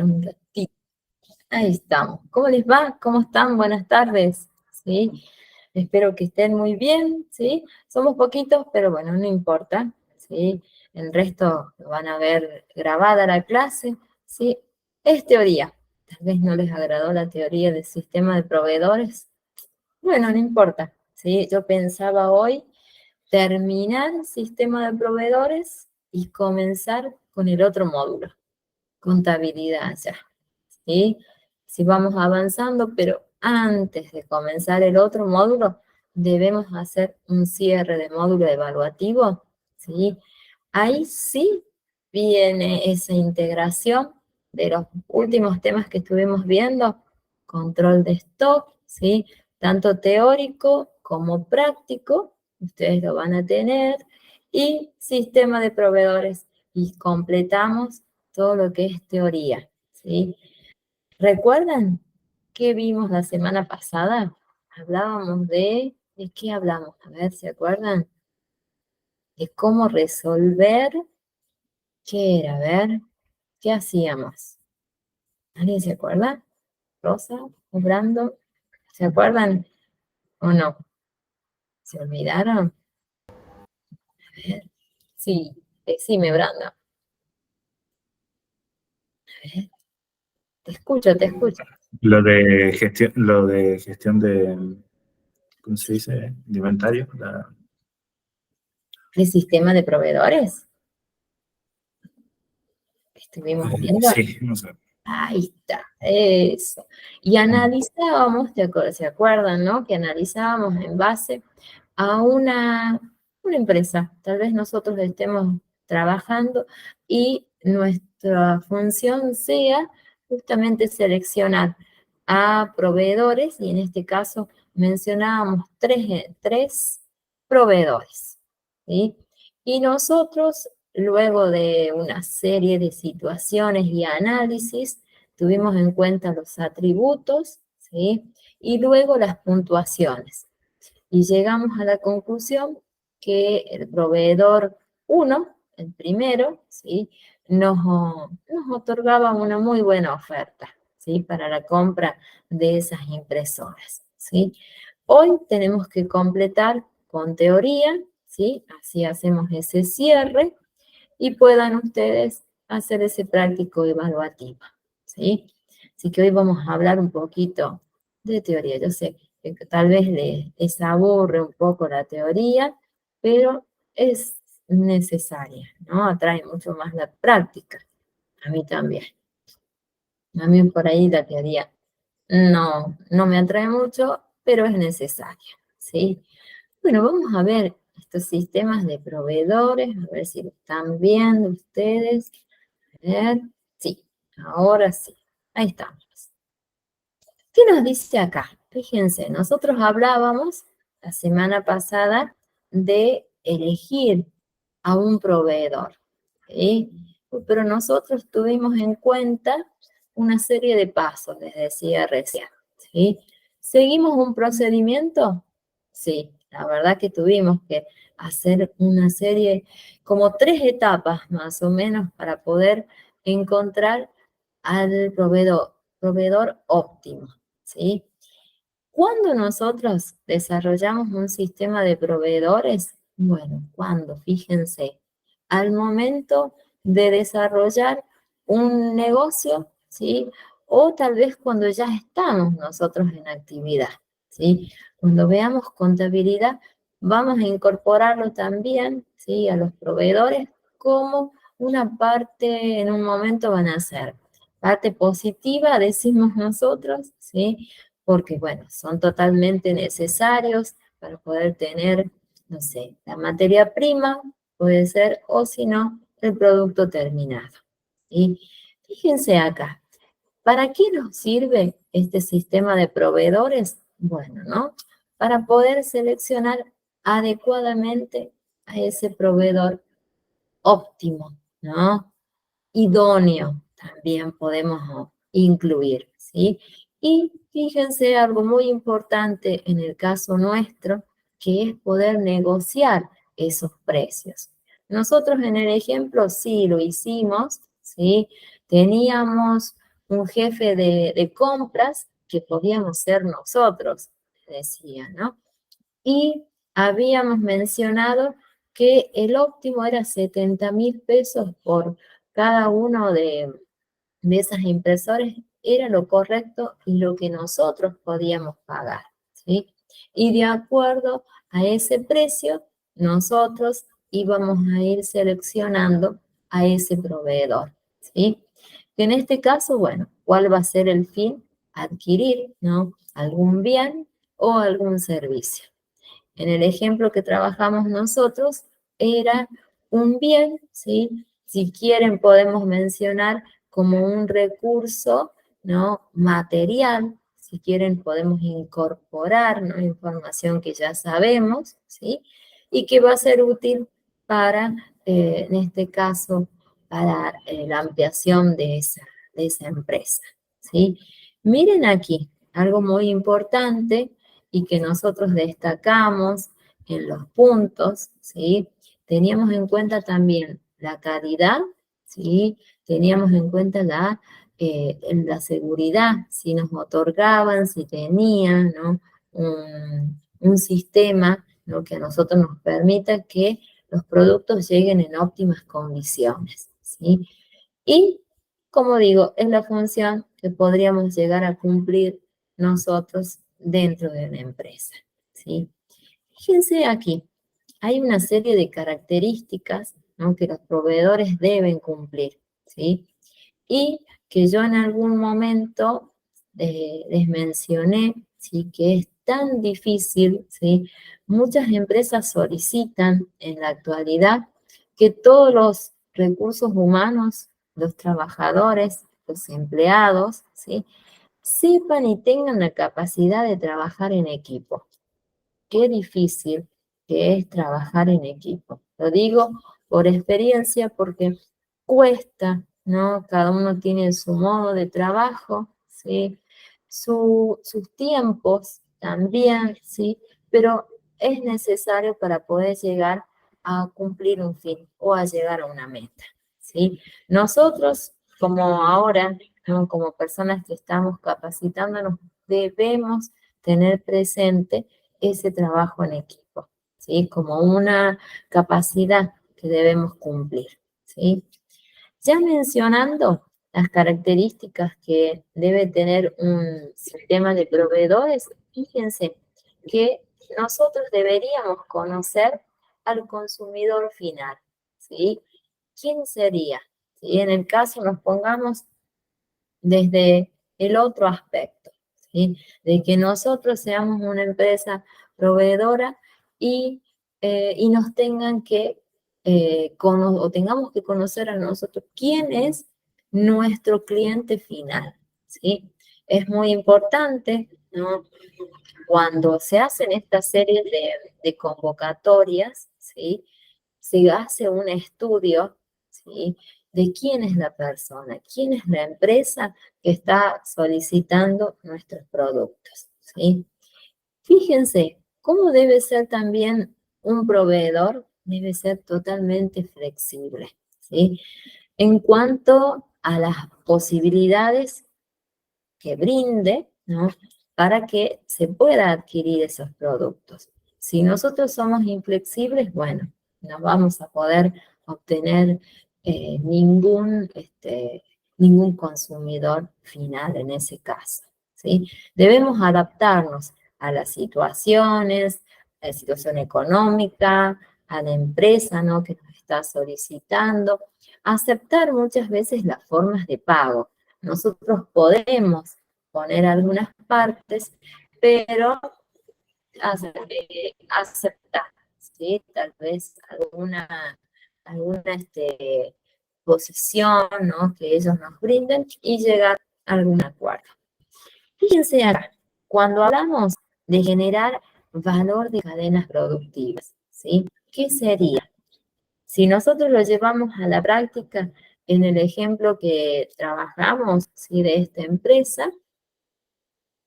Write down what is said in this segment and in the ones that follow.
Un ratito. Ahí estamos. ¿Cómo les va? ¿Cómo están? Buenas tardes. ¿Sí? Espero que estén muy bien, ¿sí? Somos poquitos, pero bueno, no importa, ¿sí? El resto lo van a ver grabada la clase, ¿sí? Es teoría. Tal vez no les agradó la teoría del sistema de proveedores. Bueno, no importa, ¿sí? Yo pensaba hoy terminar sistema de proveedores y comenzar con el otro módulo, contabilidad ya. ¿Sí? Si vamos avanzando, pero antes de comenzar el otro módulo, debemos hacer un cierre de módulo evaluativo, ¿sí? Ahí sí viene esa integración de los últimos temas que estuvimos viendo, control de stock, ¿sí? Tanto teórico como práctico, ustedes lo van a tener, y sistema de proveedores, y completamos todo lo que es teoría, ¿sí? ¿Recuerdan qué vimos la semana pasada? Hablábamos ¿de qué hablamos? A ver, ¿se acuerdan? De cómo resolver, ¿qué era? A ver, ¿qué hacíamos? ¿Alguien se acuerda? ¿Rosa o Brando? ¿Se acuerdan o no? ¿Se olvidaron? A ver, sí, decime, Brando. A ver, te escucho, te escucho. Lo de gestión de, ¿cómo se dice? De inventario. ¿El sistema de proveedores? Estuvimos viendo. Sí, no sé. Ahí está, eso. Y analizábamos, ¿se acuerdan, no? Que analizábamos en base a una empresa. Tal vez nosotros estemos trabajando y nuestra función sea justamente seleccionar a proveedores, y en este caso mencionábamos tres proveedores, ¿sí? Y nosotros, luego de una serie de situaciones y análisis, tuvimos en cuenta los atributos, ¿sí? Y luego las puntuaciones. Y llegamos a la conclusión que el proveedor 1, el primero, ¿sí? Nos otorgaba una muy buena oferta, ¿sí? Para la compra de esas impresoras, ¿sí? Hoy tenemos que completar con teoría, ¿sí? Así hacemos ese cierre y puedan ustedes hacer ese práctico evaluativo, ¿sí? Así que hoy vamos a hablar un poquito de teoría. Yo sé que tal vez les aburre un poco la teoría, pero es necesaria, ¿no? Atrae mucho más la práctica. A mí también. A mí por ahí la teoría no me atrae mucho, pero es necesaria, ¿sí? Bueno, vamos a ver estos sistemas de proveedores, a ver si lo están viendo ustedes. A ver, sí, ahora sí. Ahí estamos. ¿Qué nos dice acá? Fíjense, nosotros hablábamos la semana pasada de elegir a un proveedor, ¿sí? Pero nosotros tuvimos en cuenta una serie de pasos, les decía recién, ¿sí? ¿Seguimos un procedimiento? Sí, la verdad que tuvimos que hacer una serie, como 3 etapas más o menos, para poder encontrar al proveedor óptimo, ¿sí? Cuando nosotros desarrollamos un sistema de proveedores, bueno, cuando, fíjense, al momento de desarrollar un negocio, ¿sí? O tal vez cuando ya estamos nosotros en actividad, ¿sí? Cuando veamos contabilidad, vamos a incorporarlo también, ¿sí? A los proveedores como una parte, en un momento van a ser parte positiva, decimos nosotros, ¿sí? Porque, bueno, son totalmente necesarios para poder tener, no sé, la materia prima, puede ser, o si no, el producto terminado. Y fíjense acá, ¿para qué nos sirve este sistema de proveedores? Bueno, ¿no? Para poder seleccionar adecuadamente a ese proveedor óptimo, ¿no? Idóneo también podemos incluir, ¿sí? Y fíjense algo muy importante en el caso nuestro, que es poder negociar esos precios. Nosotros en el ejemplo sí lo hicimos, ¿sí? Teníamos un jefe de compras que podíamos ser nosotros, decía, ¿no? Y habíamos mencionado que el óptimo era 70.000 pesos por cada uno de esas impresoras, era lo correcto y lo que nosotros podíamos pagar, ¿sí? Y de acuerdo a ese precio, nosotros íbamos a ir seleccionando a ese proveedor, ¿sí? Que en este caso, bueno, ¿cuál va a ser el fin? Adquirir, ¿no? Algún bien o algún servicio. En el ejemplo que trabajamos nosotros, era un bien, ¿sí? Si quieren podemos mencionar como un recurso, ¿no? Material, si quieren podemos incorporar, ¿no? Información que ya sabemos, ¿sí? Y que va a ser útil para, en este caso, para la ampliación de esa empresa, ¿sí? Miren aquí, algo muy importante y que nosotros destacamos en los puntos, ¿sí? Teníamos en cuenta también la calidad, ¿sí? Teníamos en cuenta la seguridad, si nos otorgaban, si tenían, ¿no? Un sistema, ¿no? Que a nosotros nos permita que los productos lleguen en óptimas condiciones, ¿sí? Y, como digo, es la función que podríamos llegar a cumplir nosotros dentro de una empresa, ¿sí? Fíjense aquí, hay una serie de características, ¿no? Que los proveedores deben cumplir, ¿sí? Y que yo en algún momento les mencioné, ¿sí? Que es tan difícil, ¿sí? Muchas empresas solicitan en la actualidad que todos los recursos humanos, los trabajadores, los empleados, ¿sí? Sepan y tengan la capacidad de trabajar en equipo. Qué difícil que es trabajar en equipo. Lo digo por experiencia porque cuesta, ¿no? Cada uno tiene su modo de trabajo, ¿sí? Sus tiempos también, ¿sí? Pero es necesario para poder llegar a cumplir un fin o a llegar a una meta, ¿sí? Nosotros, como ahora, ¿no? Como personas que estamos capacitándonos, debemos tener presente ese trabajo en equipo, ¿sí? Como una capacidad que debemos cumplir, ¿sí? Ya mencionando las características que debe tener un sistema de proveedores, fíjense que nosotros deberíamos conocer al consumidor final, ¿sí? ¿Quién sería? Si en el caso nos pongamos desde el otro aspecto, ¿sí? De que nosotros seamos una empresa proveedora y, y nos tengan que, o tengamos que conocer a nosotros quién es nuestro cliente final, ¿sí? Es muy importante, ¿no? Cuando se hacen esta serie de convocatorias, ¿sí? Se hace un estudio, ¿sí? De quién es la persona, quién es la empresa que está solicitando nuestros productos, ¿sí? Fíjense, cómo debe ser también un proveedor, debe ser totalmente flexible, ¿sí? En cuanto a las posibilidades que brinde, ¿no? Para que se pueda adquirir esos productos. Si nosotros somos inflexibles, bueno, no vamos a poder obtener ningún consumidor final en ese caso, ¿sí? Debemos adaptarnos a las situaciones, a la situación económica, a la empresa, ¿no? Que nos está solicitando, aceptar muchas veces las formas de pago. Nosotros podemos poner algunas partes, pero aceptar, ¿sí? Tal vez alguna posición, ¿no? Que ellos nos brinden y llegar a algún acuerdo. Fíjense acá, cuando hablamos de generar valor de cadenas productivas, ¿sí? ¿Qué sería? Si nosotros lo llevamos a la práctica en el ejemplo que trabajamos, ¿sí? De esta empresa,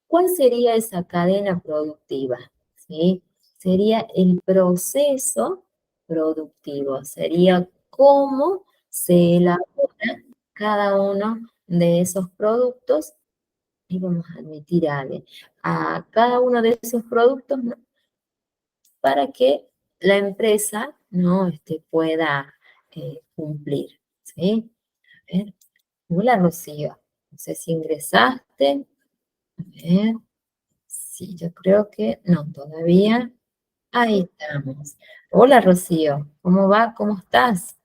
¿cuál sería esa cadena productiva? ¿Sí? Sería el proceso productivo, sería cómo se elabora cada uno de esos productos y vamos a admitir a cada uno de esos productos, ¿no? Para que la empresa, ¿no? Pueda cumplir, ¿sí? A ver, hola Rocío, no sé si ingresaste, a ver, sí, yo creo que no, todavía. Ahí estamos. Hola Rocío, ¿cómo va? ¿Cómo estás?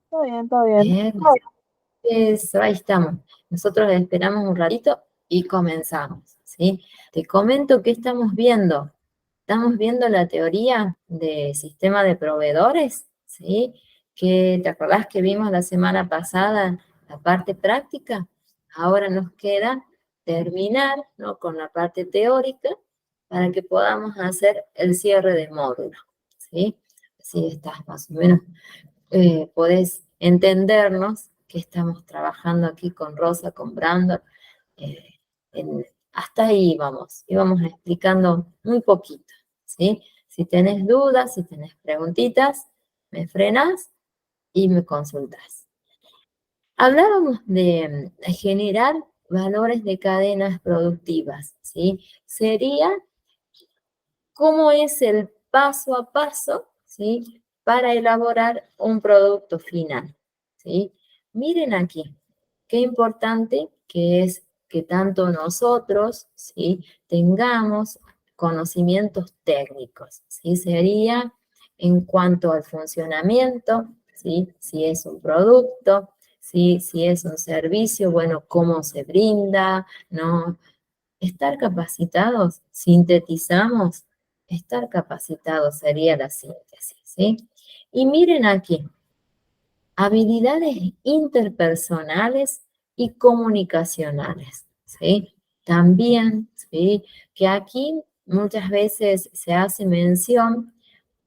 Todo bien, todo bien. Bien, eso, ahí estamos. Nosotros esperamos un ratito y comenzamos, ¿sí? Te comento que estamos viendo. Estamos viendo la teoría de sistema de proveedores, ¿sí? Que te acordás que vimos la semana pasada la parte práctica. Ahora nos queda terminar, ¿no? Con la parte teórica para que podamos hacer el cierre de módulo, ¿sí? Así estás más o menos podés entendernos que estamos trabajando aquí con Rosa, con Brandon. eh, hasta ahí íbamos explicando muy poquito, ¿sí? Si tenés dudas, si tenés preguntitas, me frenas y me consultas. Hablábamos de generar valores de cadenas productivas, ¿sí? Sería cómo es el paso a paso, ¿sí? Para elaborar un producto final, ¿sí? Miren aquí, qué importante que es que tanto nosotros, ¿sí? Tengamos conocimientos técnicos, ¿sí? Sería en cuanto al funcionamiento, ¿sí? Si es un producto, ¿sí? Si es un servicio, bueno, cómo se brinda, ¿no? Estar capacitados, sintetizamos, estar capacitados sería la síntesis, ¿sí? Y miren aquí, habilidades interpersonales y comunicacionales, ¿sí? También, ¿sí? Que aquí muchas veces se hace mención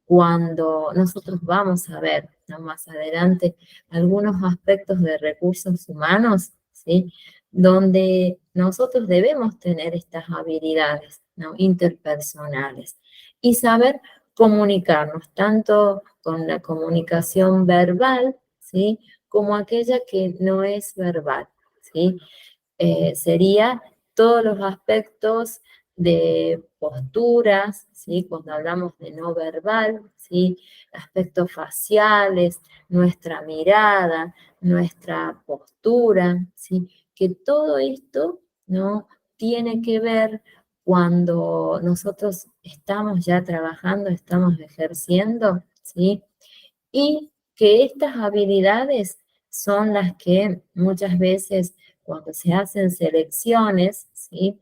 cuando nosotros vamos a ver, ¿no? Más adelante algunos aspectos de recursos humanos, ¿sí? Donde nosotros debemos tener estas habilidades, ¿no? Interpersonales y saber comunicarnos tanto con la comunicación verbal, ¿sí? Como aquella que no es verbal, ¿sí? Sería todos los aspectos de posturas, ¿sí? Cuando hablamos de no verbal, ¿sí? Aspectos faciales, nuestra mirada, nuestra postura, ¿sí? Que todo esto, ¿no? Tiene que ver cuando nosotros estamos ya trabajando, estamos ejerciendo, ¿sí? Y que estas habilidades son las que muchas veces cuando se hacen selecciones, ¿sí?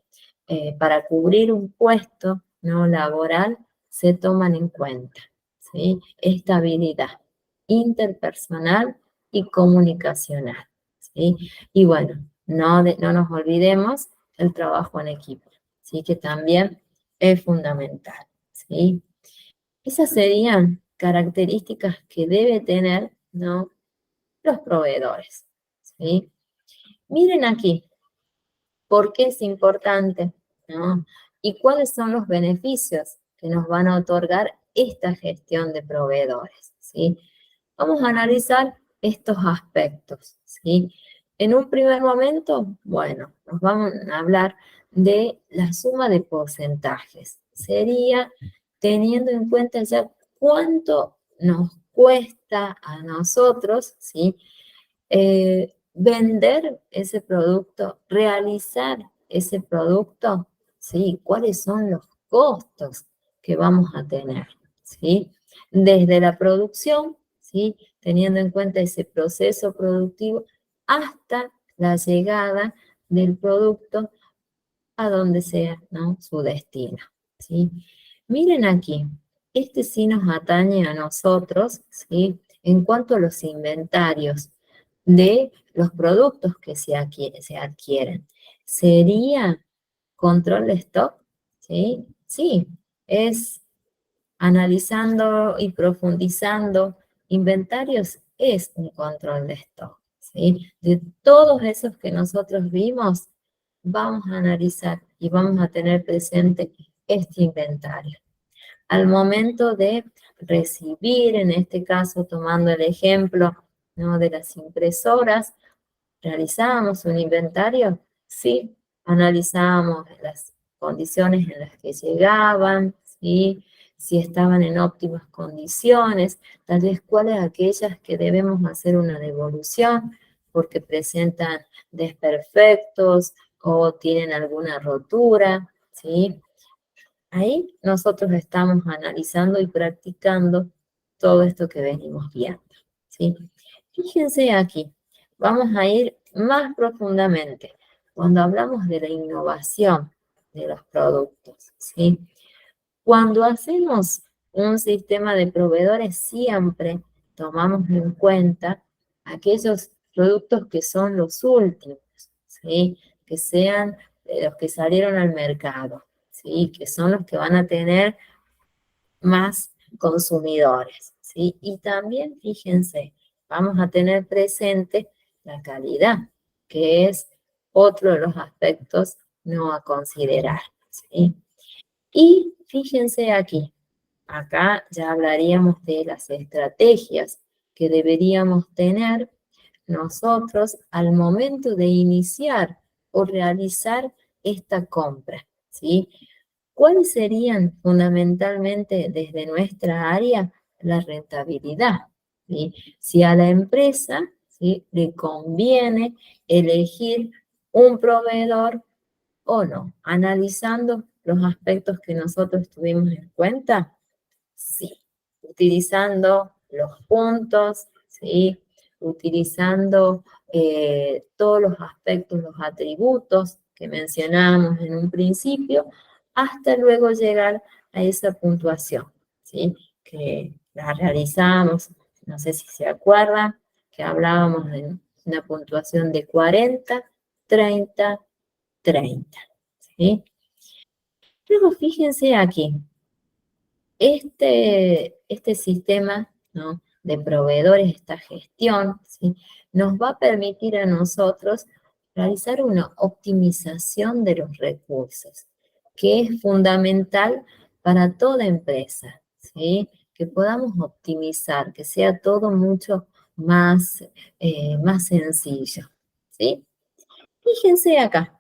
Para cubrir un puesto no laboral, se toman en cuenta, ¿sí? Esta habilidad interpersonal y comunicacional, ¿sí? Y bueno, no nos olvidemos el trabajo en equipo, ¿sí? Que también es fundamental, ¿sí? Esas serían características que debe tener, ¿no? Los proveedores, ¿sí? Miren aquí, ¿por qué es importante, ¿no? Y cuáles son los beneficios que nos van a otorgar esta gestión de proveedores, ¿sí? Vamos a analizar estos aspectos, ¿sí? En un primer momento, bueno, nos vamos a hablar de la suma de porcentajes. Sería teniendo en cuenta ya cuánto nos cuesta a nosotros, ¿sí? Vender ese producto, realizar ese producto, ¿sí? ¿Cuáles son los costos que vamos a tener, ¿sí? Desde la producción, ¿sí? Teniendo en cuenta ese proceso productivo hasta la llegada del producto a donde sea, ¿no? Su destino, ¿sí? Miren aquí, este sí nos atañe a nosotros, ¿sí? En cuanto a los inventarios de los productos que se adquieren. ¿Sería control de stock? ¿Sí? Sí, es analizando y profundizando inventarios, es un control de stock, ¿sí? De todos esos que nosotros vimos, vamos a analizar y vamos a tener presente este inventario. Al momento de recibir, en este caso tomando el ejemplo, ¿no? De las impresoras, ¿Realizábamos un inventario? Sí, analizábamos las condiciones en las que llegaban, ¿sí? Si estaban en óptimas condiciones, tal vez cuáles aquellas que debemos hacer una devolución porque presentan desperfectos o tienen alguna rotura, ¿sí? Ahí nosotros estamos analizando y practicando todo esto que venimos viendo, ¿sí? Fíjense aquí, vamos a ir más profundamente. Cuando hablamos de la innovación de los productos, ¿sí? Cuando hacemos un sistema de proveedores, siempre tomamos en cuenta aquellos productos que son los últimos, ¿sí? Que sean los que salieron al mercado, ¿sí? Que son los que van a tener más consumidores, ¿sí? Y también, fíjense, vamos a tener presente la calidad, que es otro de los aspectos no a considerar, ¿sí? Y fíjense aquí, acá ya hablaríamos de las estrategias que deberíamos tener nosotros al momento de iniciar o realizar esta compra, ¿sí? ¿Cuáles serían fundamentalmente desde nuestra área la rentabilidad? ¿Sí? Si a la empresa, ¿sí?, le conviene elegir un proveedor o no, analizando los aspectos que nosotros tuvimos en cuenta, sí, utilizando los puntos, ¿sí? Utilizando todos los aspectos, los atributos que mencionábamos en un principio, hasta luego llegar a esa puntuación, ¿sí? Que la realizamos, no sé si se acuerdan, que hablábamos de una puntuación de 40, 30, 30, ¿sí? Luego fíjense aquí, este sistema, ¿no?, de proveedores, esta gestión, ¿sí?, nos va a permitir a nosotros realizar una optimización de los recursos, que es fundamental para toda empresa, ¿sí? Que podamos optimizar, que sea todo mucho más, más sencillo, ¿sí? Fíjense acá,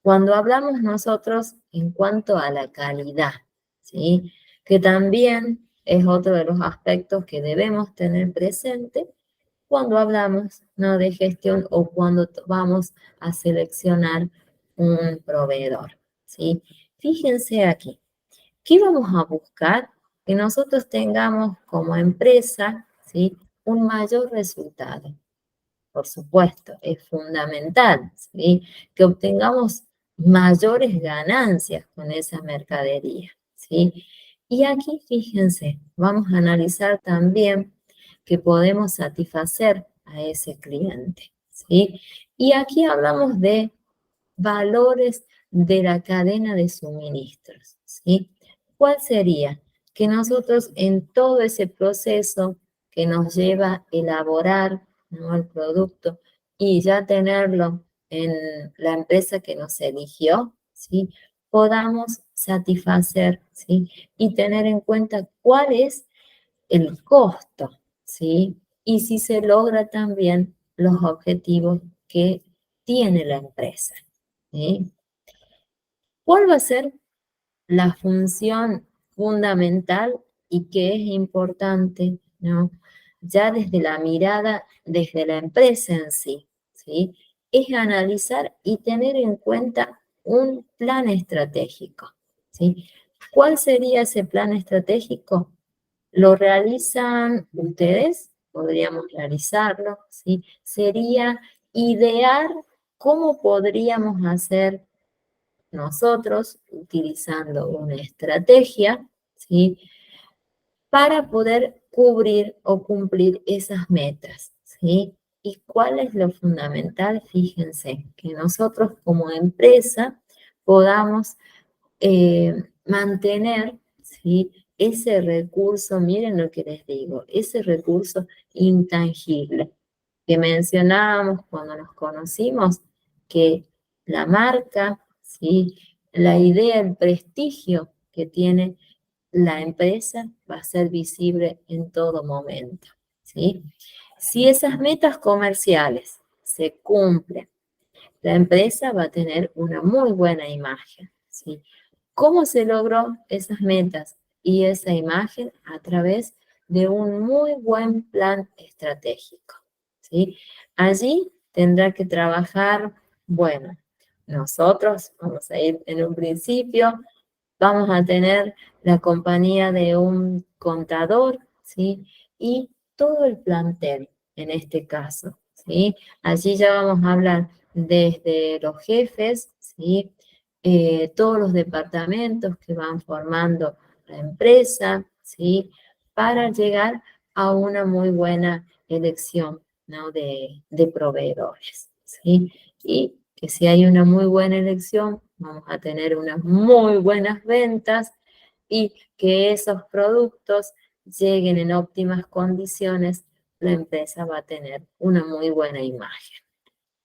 cuando hablamos nosotros en cuanto a la calidad, ¿sí?, que también es otro de los aspectos que debemos tener presente cuando hablamos, ¿no?, de gestión o cuando vamos a seleccionar un proveedor, ¿sí? Fíjense aquí, ¿qué vamos a buscar? Que nosotros tengamos como empresa, ¿sí?, un mayor resultado. Por supuesto, es fundamental, ¿sí?, que obtengamos mayores ganancias con esa mercadería, ¿sí? Y aquí, fíjense, vamos a analizar también que podemos satisfacer a ese cliente, ¿sí? Y aquí hablamos de valores de la cadena de suministros, ¿sí? ¿Cuál sería? Que nosotros en todo ese proceso que nos lleva a elaborar, ¿no?, el producto y ya tenerlo en la empresa que nos eligió, ¿sí?, podamos satisfacer, ¿sí?, y tener en cuenta cuál es el costo, ¿sí?, y si se logra también los objetivos que tiene la empresa, ¿sí? ¿Cuál va a ser la función fundamental y que es importante, ¿no?, ya desde la mirada, desde la empresa en sí, ¿sí? Es analizar y tener en cuenta un plan estratégico, ¿sí? ¿Cuál sería ese plan estratégico? ¿Lo realizan ustedes? Podríamos realizarlo, ¿sí? Sería idear cómo podríamos hacer nosotros, utilizando una estrategia, ¿sí?, para poder cubrir o cumplir esas metas, ¿sí? ¿Y cuál es lo fundamental? Fíjense, que nosotros como empresa podamos mantener, ¿sí?, ese recurso, miren lo que les digo, ese recurso intangible que mencionábamos cuando nos conocimos, que la marca, ¿sí?, la idea, el prestigio que tiene la empresa va a ser visible en todo momento, ¿sí? Si esas metas comerciales se cumplen, la empresa va a tener una muy buena imagen, ¿sí? ¿Cómo se logró esas metas y esa imagen? A través de un muy buen plan estratégico, ¿sí? Allí tendrá que trabajar, bueno, nosotros vamos a ir en un principio, vamos a tener la compañía de un contador, ¿sí? Y todo el plantel, en este caso, ¿sí? Allí ya vamos a hablar desde los jefes, ¿sí? Todos los departamentos que van formando la empresa, ¿sí? Para llegar a una muy buena elección, ¿no? de proveedores, ¿sí? Y que si hay una muy buena elección, vamos a tener unas muy buenas ventas y que esos productos lleguen en óptimas condiciones, la empresa va a tener una muy buena imagen.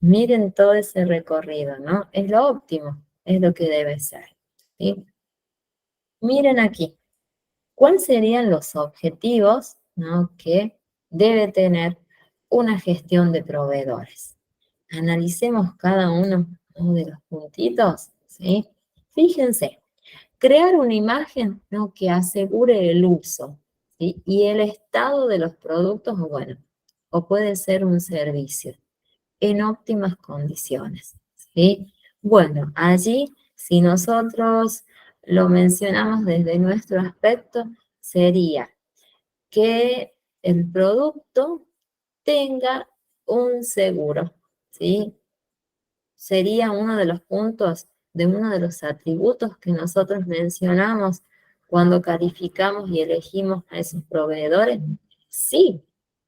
Miren todo ese recorrido, ¿no? Es lo óptimo, es lo que debe ser, ¿sí? Miren aquí, ¿cuáles serían los objetivos, ¿no? que debe tener una gestión de proveedores? Analicemos cada uno, ¿no? de los puntitos, ¿sí? Fíjense, crear una imagen, ¿no? que asegure el uso, ¿sí? y el estado de los productos, o bueno, o puede ser un servicio, en óptimas condiciones, ¿sí? Bueno, allí, si nosotros lo mencionamos desde nuestro aspecto, sería que el producto tenga un seguro, ¿sí? Sería uno de los puntos, de uno de los atributos que nosotros mencionamos cuando calificamos y elegimos a esos proveedores. Sí,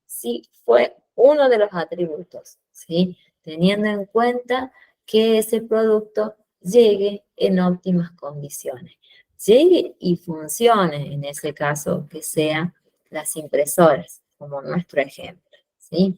sí, fue uno de los atributos, ¿sí? Teniendo en cuenta que ese producto llegue en óptimas condiciones, llegue y funcione, en ese caso, que sean las impresoras, como nuestro ejemplo, ¿sí?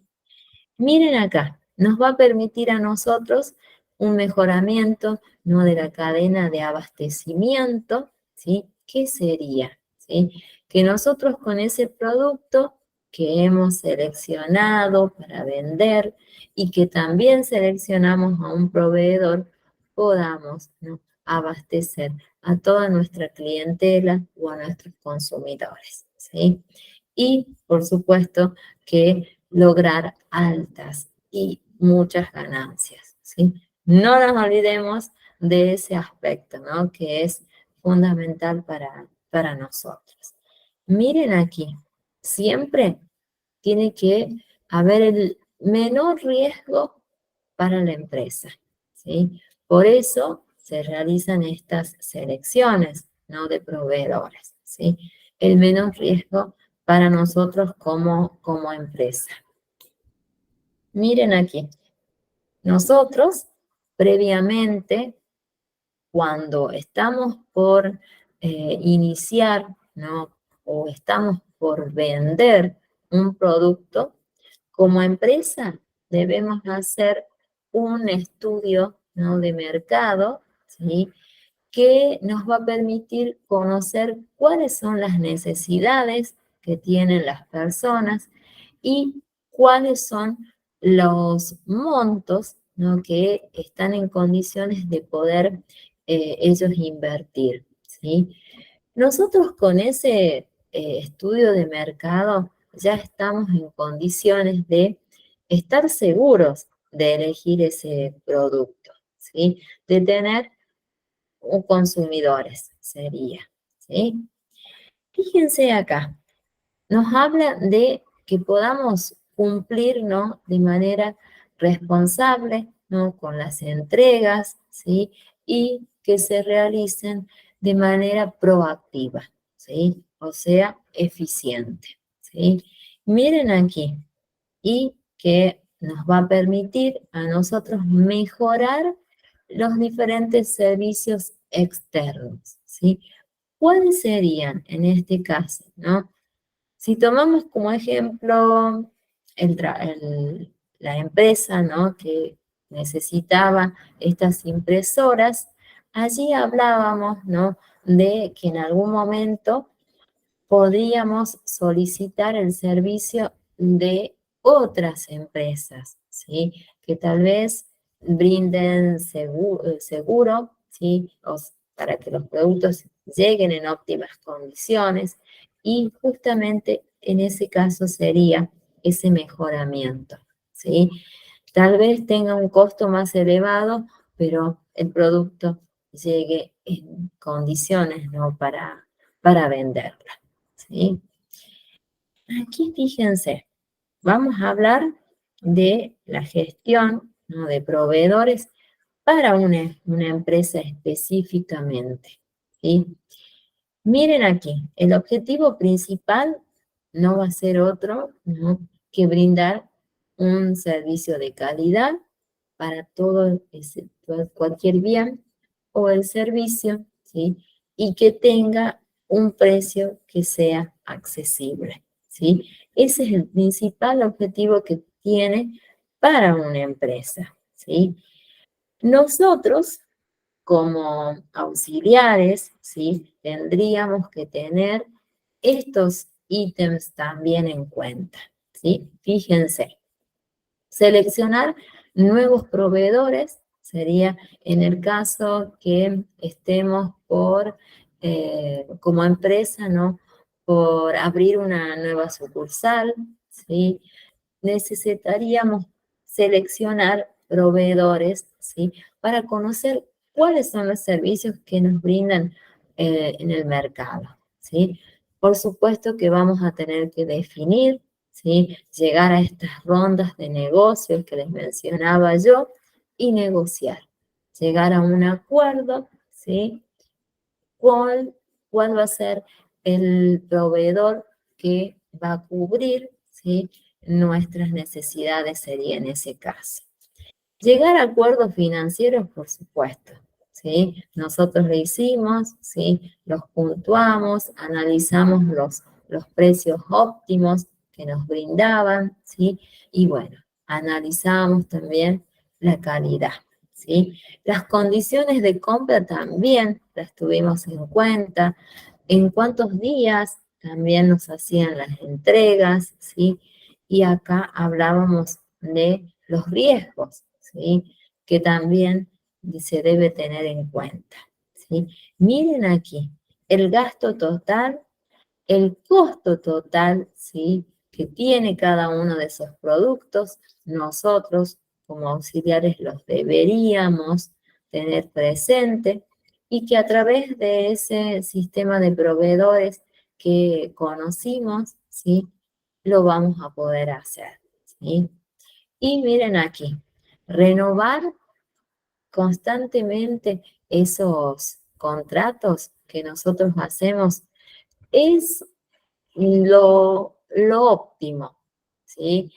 Miren acá, nos va a permitir a nosotros un mejoramiento, ¿no? de la cadena de abastecimiento, ¿sí? ¿Qué sería? ¿Sí? Que nosotros con ese producto que hemos seleccionado para vender y que también seleccionamos a un proveedor, podamos, ¿no? abastecer a toda nuestra clientela o a nuestros consumidores, ¿sí? Y, por supuesto, que lograr altas y muchas ganancias, ¿sí? No nos olvidemos de ese aspecto, ¿no? Que es fundamental para nosotros. Miren aquí, siempre tiene que haber el menor riesgo para la empresa, ¿sí? Por eso se realizan estas selecciones, ¿no? de proveedores, ¿sí? El menor riesgo para nosotros como empresa. Miren aquí, nosotros previamente, cuando estamos por iniciar, ¿no? o estamos por vender un producto, como empresa debemos hacer un estudio, ¿no? de mercado, ¿sí? que nos va a permitir conocer cuáles son las necesidades que tienen las personas y cuáles son los montos, ¿no? que están en condiciones de poder ellos invertir, ¿sí? Nosotros con ese estudio de mercado ya estamos en condiciones de estar seguros de elegir ese producto, ¿sí? De tener un consumidores, sería, ¿sí? Fíjense acá, nos habla de que podamos cumplir, ¿no? de manera responsable, ¿no? con las entregas, ¿sí? y que se realicen de manera proactiva, ¿sí? o sea, eficiente, ¿sí? Miren aquí, y que nos va a permitir a nosotros mejorar los diferentes servicios externos, ¿sí? ¿Cuáles serían en este caso, no? Si tomamos como ejemplo la empresa, ¿no? que necesitaba estas impresoras, allí hablábamos, ¿no? de que en algún momento podríamos solicitar el servicio de otras empresas, ¿sí? Que tal vez brinden seguro, ¿sí? Para que los productos lleguen en óptimas condiciones y justamente en ese caso sería ese mejoramiento, ¿sí? Tal vez tenga un costo más elevado, pero el producto llegue en condiciones, ¿no? Para venderlo, ¿sí? Aquí fíjense, vamos a hablar de la gestión, ¿no? De proveedores para una empresa específicamente, ¿sí? Miren aquí, el objetivo principal no va a ser otro, ¿no? Que brindar un servicio de calidad para cualquier bien o el servicio, ¿sí? Y que tenga un precio que sea accesible, ¿sí? Ese es el principal objetivo que tiene para una empresa, ¿sí? Nosotros, como auxiliares, ¿sí? Tendríamos que tener estos ítems también en cuenta, ¿sí? Fíjense, seleccionar nuevos proveedores sería en el caso que estemos como empresa, ¿no? Por abrir una nueva sucursal, ¿sí? Necesitaríamos seleccionar proveedores, ¿sí? Para conocer cuáles son los servicios que nos brindan en el mercado, ¿sí? Por supuesto que vamos a tener que definir, ¿sí? Llegar a estas rondas de negocios que les mencionaba yo y negociar, llegar a un acuerdo, ¿sí? ¿Cuál va a ser el proveedor que va a cubrir, ¿sí? Nuestras necesidades sería en ese caso. Llegar a acuerdos financieros, por supuesto, ¿sí? Nosotros lo hicimos, ¿sí? Los puntuamos, analizamos los precios óptimos que nos brindaban, ¿sí? Y bueno, analizamos también la calidad, ¿sí? Las condiciones de compra también las tuvimos en cuenta, en cuántos días también nos hacían las entregas, ¿sí? Y acá hablábamos de los riesgos, ¿sí? Que también se debe tener en cuenta, ¿sí? Miren aquí, el gasto total, el costo total, ¿sí? Que tiene cada uno de esos productos, nosotros como auxiliares los deberíamos tener presente y que a través de ese sistema de proveedores que conocimos, ¿sí? Lo vamos a poder hacer, ¿sí? Y miren aquí, renovar constantemente esos contratos que nosotros hacemos es lo óptimo, ¿sí?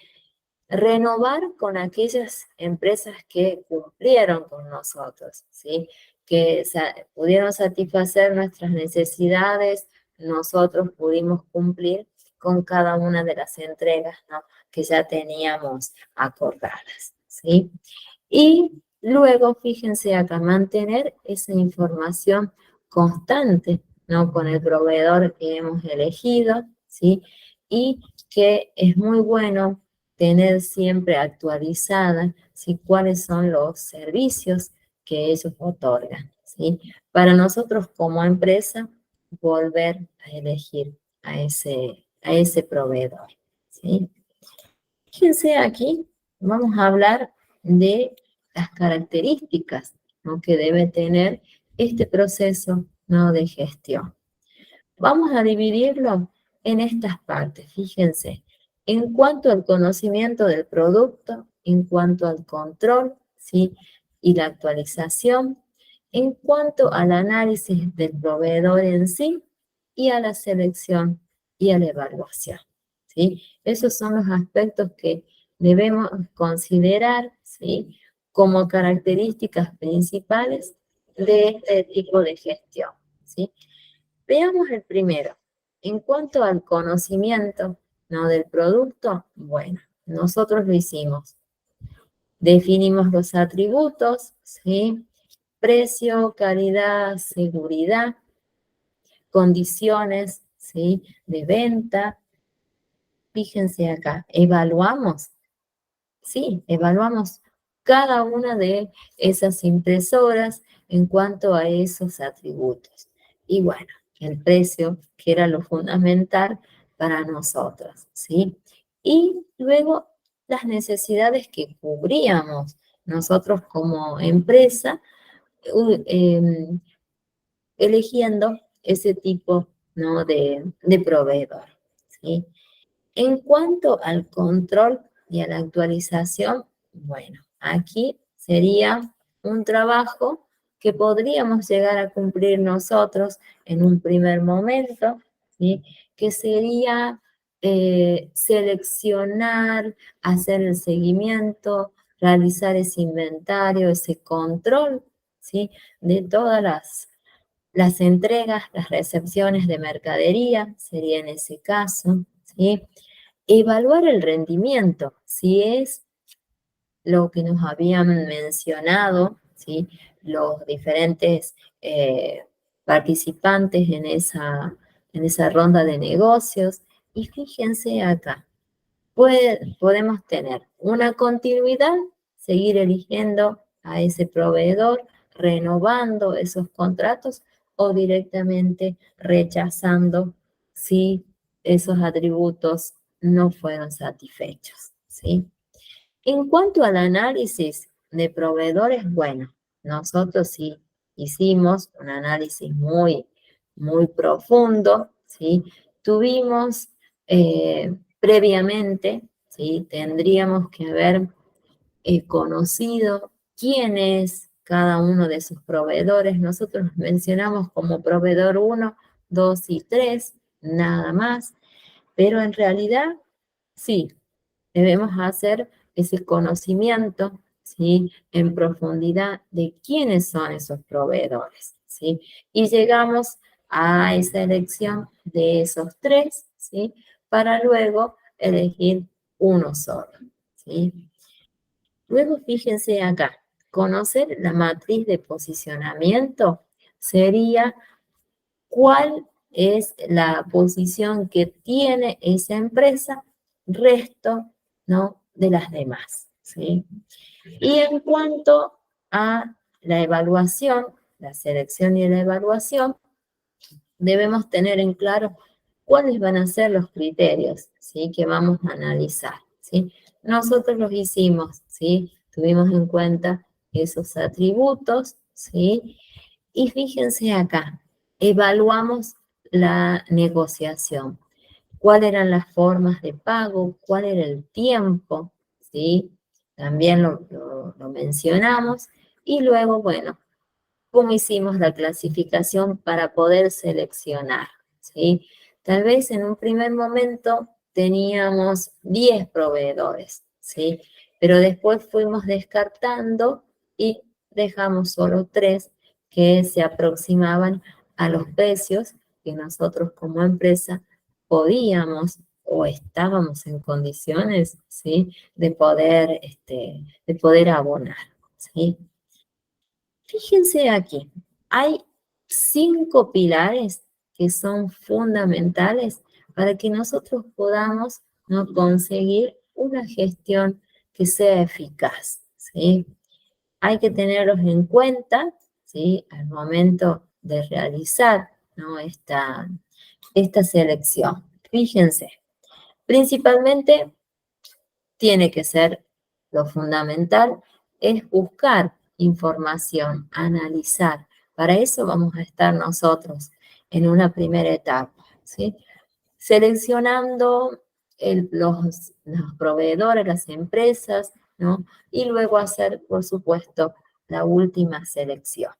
Renovar con aquellas empresas que cumplieron con nosotros, ¿sí? Que pudieron satisfacer nuestras necesidades, nosotros pudimos cumplir con cada una de las entregas, ¿no? Que ya teníamos acordadas, ¿sí? Y luego, fíjense acá, mantener esa información constante, ¿no? Con el proveedor que hemos elegido, ¿sí? Y que es muy bueno tener siempre actualizada, ¿sí? Cuáles son los servicios que ellos otorgan, ¿sí? Para nosotros como empresa, volver a elegir a ese proveedor, ¿sí? Fíjense aquí, vamos a hablar de las características, ¿no? Que debe tener este proceso, ¿no? De gestión. Vamos a dividirlo en estas partes, fíjense, en cuanto al conocimiento del producto, en cuanto al control, ¿sí? Y la actualización, en cuanto al análisis del proveedor en sí y a la selección y a la evaluación, ¿sí? Esos son los aspectos que debemos considerar, ¿sí? Como características principales de este tipo de gestión, ¿sí? Veamos el primero. En cuanto al conocimiento, ¿no? Del producto, bueno, nosotros lo hicimos. Definimos los atributos, ¿sí? Precio, calidad, seguridad, condiciones, ¿sí? De venta. Fíjense acá, evaluamos ¿sí? Evaluamos cada una de esas impresoras en cuanto a esos atributos. Y bueno, el precio, que era lo fundamental para nosotros, ¿sí? Y luego las necesidades que cubríamos nosotros como empresa, eligiendo ese tipo, ¿no?, de proveedor, ¿sí? En cuanto al control y a la actualización, bueno, aquí sería un trabajo que podríamos llegar a cumplir nosotros en un primer momento, ¿sí? Que sería seleccionar, hacer el seguimiento, realizar ese inventario, ese control, ¿sí? De todas las entregas, las recepciones de mercadería, sería en ese caso, ¿sí? Evaluar el rendimiento, si es lo que nos habían mencionado, ¿sí? Los diferentes participantes en esa ronda de negocios. Y fíjense acá, podemos tener una continuidad, seguir eligiendo a ese proveedor, renovando esos contratos o directamente rechazando si esos atributos no fueron satisfechos, ¿sí? En cuanto al análisis de proveedores, bueno, nosotros sí hicimos un análisis muy profundo, ¿sí? Tuvimos previamente, ¿sí? Tendríamos que haber conocido quién es cada uno de sus proveedores. Nosotros mencionamos como proveedor 1, 2 y 3, nada más, pero en realidad sí, debemos hacer ese conocimiento, ¿sí?, en profundidad de quiénes son esos proveedores, ¿sí? Y llegamos a esa elección de esos 3, ¿sí?, para luego elegir uno solo, ¿sí? Luego fíjense acá, conocer la matriz de posicionamiento sería cuál es la posición que tiene esa empresa resto, ¿no?, de las demás, ¿sí? Y en cuanto a la evaluación, la selección y la evaluación, debemos tener en claro cuáles van a ser los criterios, ¿sí?, que vamos a analizar, ¿sí? Nosotros los hicimos, ¿sí? Tuvimos en cuenta esos atributos, ¿sí? Y fíjense acá, evaluamos la negociación. ¿Cuáles eran las formas de pago? ¿Cuál era el tiempo? ¿Sí? También lo mencionamos. Y luego, bueno, cómo hicimos la clasificación para poder seleccionar, ¿sí? Tal vez en un primer momento teníamos 10 proveedores, ¿sí? Pero después fuimos descartando y dejamos solo 3 que se aproximaban a los precios que nosotros como empresa podíamos o estábamos en condiciones, ¿sí?, de poder abonar, ¿sí? Fíjense aquí, hay 5 pilares que son fundamentales para que nosotros podamos, ¿no?, conseguir una gestión que sea eficaz, ¿sí? Hay que tenerlos en cuenta, ¿sí?, al momento de realizar, ¿no?, esta selección. Fíjense, principalmente tiene que ser lo fundamental, es buscar información, analizar. Para eso vamos a estar nosotros en una primera etapa, ¿sí? Seleccionando los proveedores, las empresas, ¿no? Y luego hacer, por supuesto, la última selección.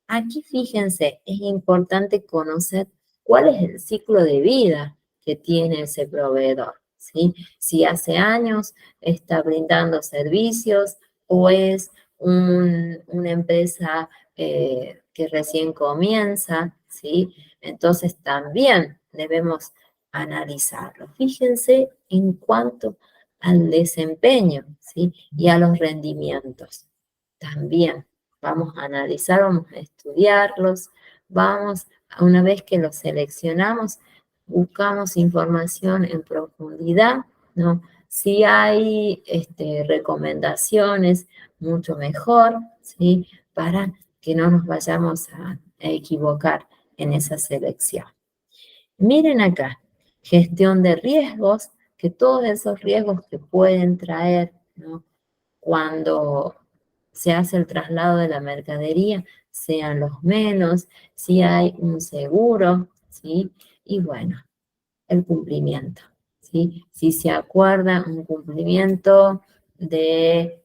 Aquí fíjense, es importante conocer cuál es el ciclo de vida que tiene ese proveedor, ¿sí? Si hace años está brindando servicios o es una empresa que recién comienza, ¿sí? Entonces también debemos analizarlo. Fíjense en cuanto al desempeño, ¿sí?, y a los rendimientos. También vamos a analizar, vamos a estudiarlos, una vez que los seleccionamos, buscamos información en profundidad, ¿no? Si hay recomendaciones, mucho mejor, ¿sí? Para que no nos vayamos a equivocar en esa selección. Miren acá, gestión de riesgos, que todos esos riesgos que pueden traer, ¿no?, cuando se hace el traslado de la mercadería sean los menos, si hay un seguro, ¿sí? Y bueno, el cumplimiento, ¿sí? Si se acuerda un cumplimiento de,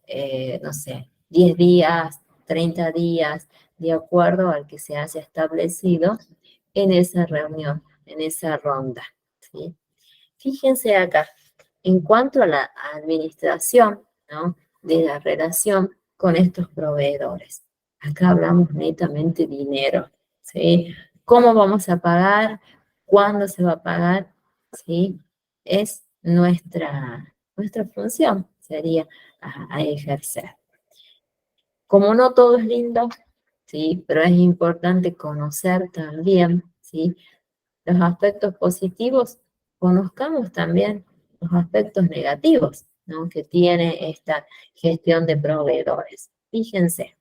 no sé, 10 días, 30 días, de acuerdo al que se haya establecido en esa reunión, en esa ronda, ¿sí? Fíjense acá, en cuanto a la administración, ¿no?, de la relación con estos proveedores. Acá hablamos netamente dinero, ¿sí? ¿Cómo vamos a pagar? ¿Cuándo se va a pagar? ¿Sí? Es nuestra función, sería a ejercer. Como no todo es lindo, ¿sí? Pero es importante conocer también, ¿sí?, los aspectos positivos, conozcamos también los aspectos negativos, ¿no?, que tiene esta gestión de proveedores. Fíjense,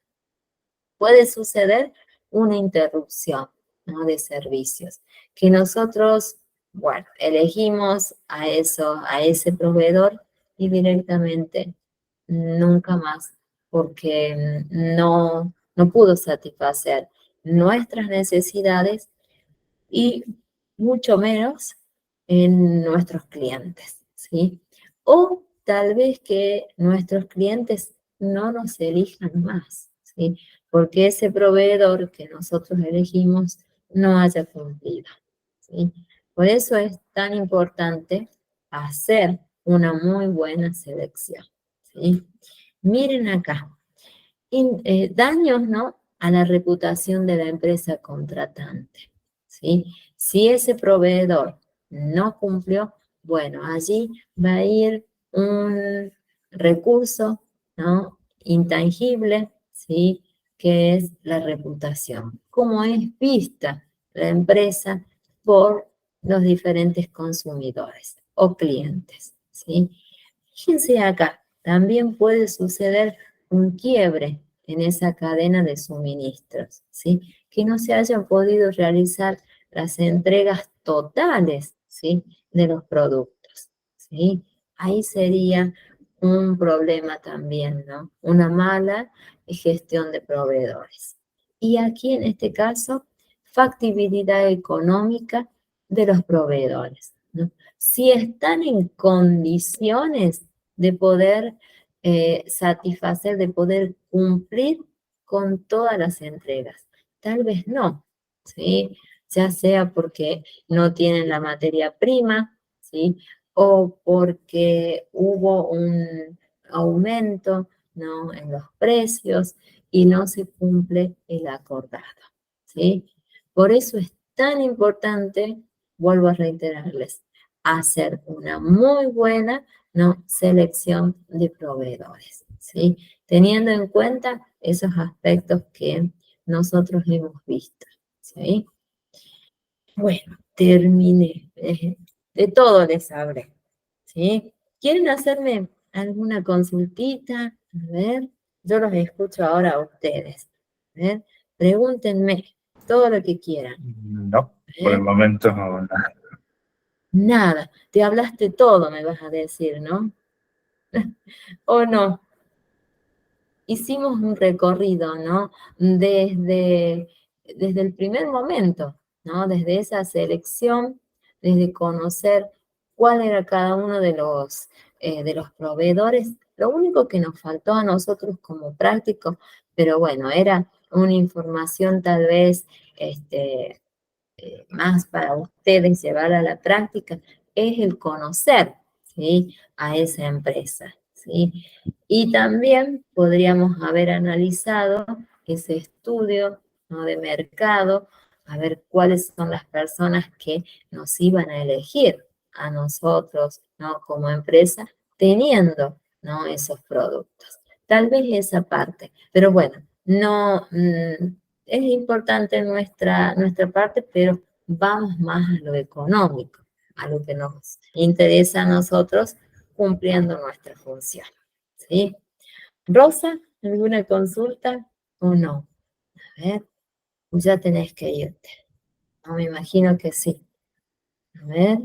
puede suceder una interrupción, ¿no?, de servicios, que nosotros, bueno, elegimos a ese proveedor y directamente nunca más, porque no pudo satisfacer nuestras necesidades y mucho menos en nuestros clientes, ¿sí? O tal vez que nuestros clientes no nos elijan más, ¿sí? Porque ese proveedor que nosotros elegimos no haya cumplido, ¿sí? Por eso es tan importante hacer una muy buena selección, ¿sí? Miren acá, daños, ¿no?, a la reputación de la empresa contratante, ¿sí? Si ese proveedor no cumplió, bueno, allí va a ir un recurso, ¿no?, intangible, ¿sí?, que es la reputación. ¿Cómo es vista la empresa por los diferentes consumidores o clientes, ¿sí? Fíjense acá, también puede suceder un quiebre en esa cadena de suministros, ¿sí? Que no se hayan podido realizar las entregas totales, ¿sí?, de los productos, ¿sí? Ahí sería un problema también, ¿no? Una mala gestión de proveedores. Y aquí en este caso, factibilidad económica de los proveedores, ¿no? Si están en condiciones de poder satisfacer, de poder cumplir con todas las entregas. Tal vez no, ¿sí? Ya sea porque no tienen la materia prima, ¿sí?, o porque hubo un aumento, ¿no?, en los precios y no se cumple el acordado, ¿sí? Por eso es tan importante, vuelvo a reiterarles, hacer una muy buena, ¿no?, selección de proveedores, ¿sí?, teniendo en cuenta esos aspectos que nosotros hemos visto, ¿sí? Bueno, terminé. De todo les hablé, ¿sí? ¿Quieren hacerme alguna consultita? A ver, yo los escucho ahora a ustedes. A ver, pregúntenme todo lo que quieran. No, por el ¿Eh? momento no. Nada, te hablaste todo, me vas a decir, ¿no? ¿O no? Hicimos un recorrido, ¿no? Desde el primer momento, ¿no? Desde esa selección, desde conocer cuál era cada uno de los proveedores. Lo único que nos faltó a nosotros como prácticos, pero bueno, era una información tal vez más para ustedes llevar a la práctica, es el conocer, ¿sí?, a esa empresa, ¿sí? Y también podríamos haber analizado ese estudio, ¿no?, de mercado, a ver cuáles son las personas que nos iban a elegir a nosotros, ¿no?, como empresa, teniendo, ¿no?, esos productos. Tal vez esa parte, pero bueno, no, es importante nuestra parte, pero vamos más a lo económico, a lo que nos interesa a nosotros cumpliendo nuestra función, ¿sí? Rosa, ¿alguna consulta o no? A ver, ya tenés que irte. No, me imagino que sí. A ver.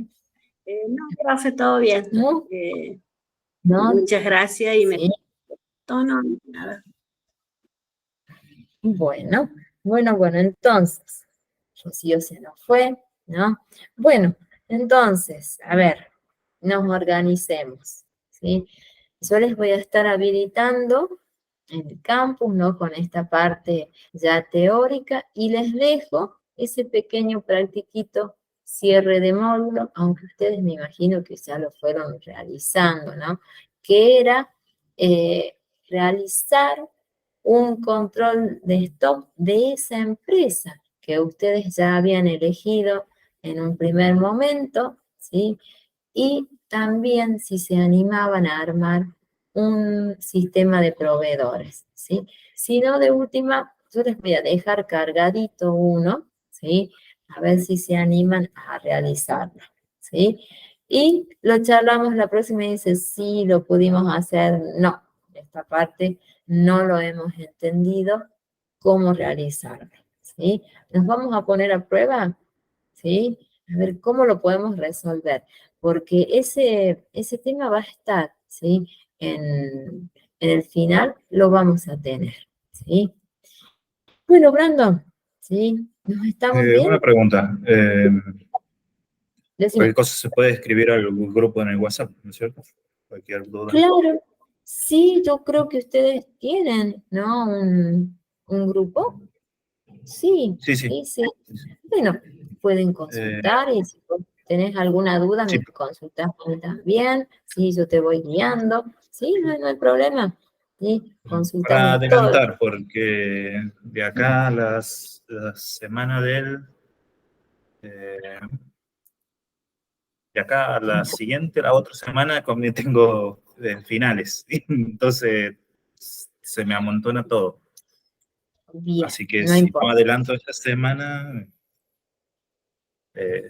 No, profe, todo bien. ¿No? ¿No? Muchas gracias y me... Sí. No, nada. Bueno, bueno, entonces, Rocío se nos fue, ¿no? Bueno, entonces, a ver, nos organicemos, ¿sí? Yo les voy a estar habilitando en el campus, ¿no? Con esta parte ya teórica y les dejo ese pequeño practiquito cierre de módulo, aunque ustedes me imagino que ya lo fueron realizando, ¿no? Que era realizar un control de stock de esa empresa que ustedes ya habían elegido en un primer momento, ¿sí? Y también si se animaban a armar un sistema de proveedores, ¿sí? Si no, de última, yo les voy a dejar cargadito uno, ¿sí? A ver si se animan a realizarlo, ¿sí? Y lo charlamos la próxima y dice, sí, lo pudimos hacer. No, esta parte no lo hemos entendido cómo realizarlo, ¿sí? Nos vamos a poner a prueba, ¿sí? A ver cómo lo podemos resolver, porque ese tema va a estar, ¿sí? En el final lo vamos a tener, ¿sí? Bueno, Brandon, ¿sí? ¿Nos estamos Una bien? pregunta. Cualquier Decime. cosa se puede escribir al grupo en el WhatsApp, ¿no es cierto? Cualquier duda. Claro, sí, yo creo que ustedes tienen, ¿no? Un grupo. Sí, Sí, sí. sí, sí. Bueno, pueden Eh, consultar y si vos tenés alguna duda sí, me consultás a mí también, sí, yo te voy guiando, sí, no hay problema, sí, para consultame todo. adelantar, porque de acá a la semana del... eh, de acá a la siguiente, la otra semana, tengo finales. Entonces, se me amontona todo. Bien, Así que no si no importa. adelanto esta semana,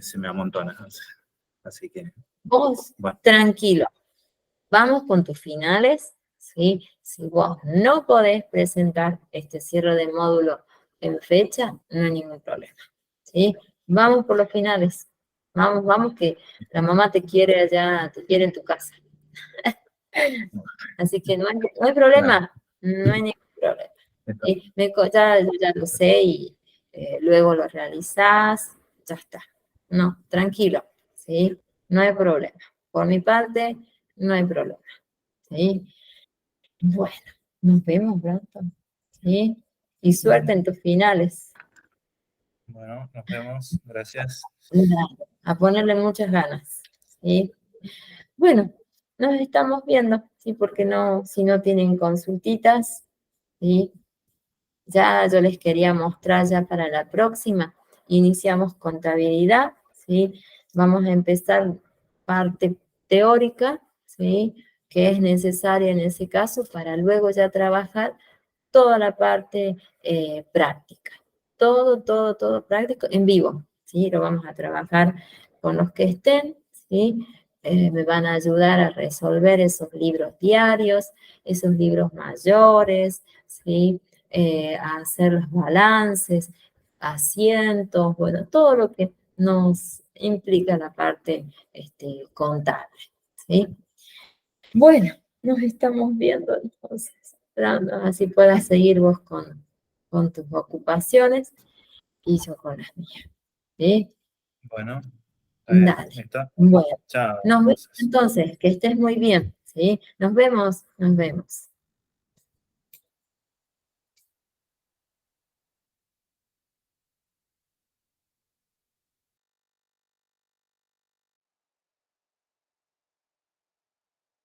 se me amontona. Así que, Vos, bueno, tranquilo, vamos con tus finales, sí, si vos no podés presentar este cierre de módulo en fecha, no hay ningún problema, sí, vamos por los finales, vamos que la mamá te quiere allá, te quiere en tu casa. Así que no hay bueno, problema, no hay ningún problema. está. Y yo ya lo sé y luego lo realizás, ya está. No, tranquilo, ¿sí? No hay problema. Por mi parte, no hay problema, ¿sí? Bueno, nos vemos pronto, ¿sí? Y suerte en tus finales. Bueno, nos vemos. Gracias. Dale, a ponerle muchas ganas, ¿sí? Bueno, nos estamos viendo, ¿sí? Porque no, si no tienen consultitas, ¿sí? Ya yo les quería mostrar ya para la próxima. Iniciamos contabilidad, ¿sí? Vamos a empezar parte teórica, ¿sí? Que es necesaria en ese caso para luego ya trabajar toda la parte práctica. Todo práctico en vivo, ¿sí? Lo vamos a trabajar con los que estén, ¿sí? Me van a ayudar a resolver esos libros diarios, esos libros mayores, ¿sí? A hacer los balances, asientos, bueno, todo lo que nos implica la parte contable, ¿sí? Bueno, nos estamos viendo entonces, Brandon, así puedas seguir vos con tus ocupaciones y yo con las mías, ¿sí? Bueno, está bien. Dale. Está. Bueno, Chao, nos vemos entonces. entonces, que estés muy bien, ¿sí? Nos vemos, nos vemos.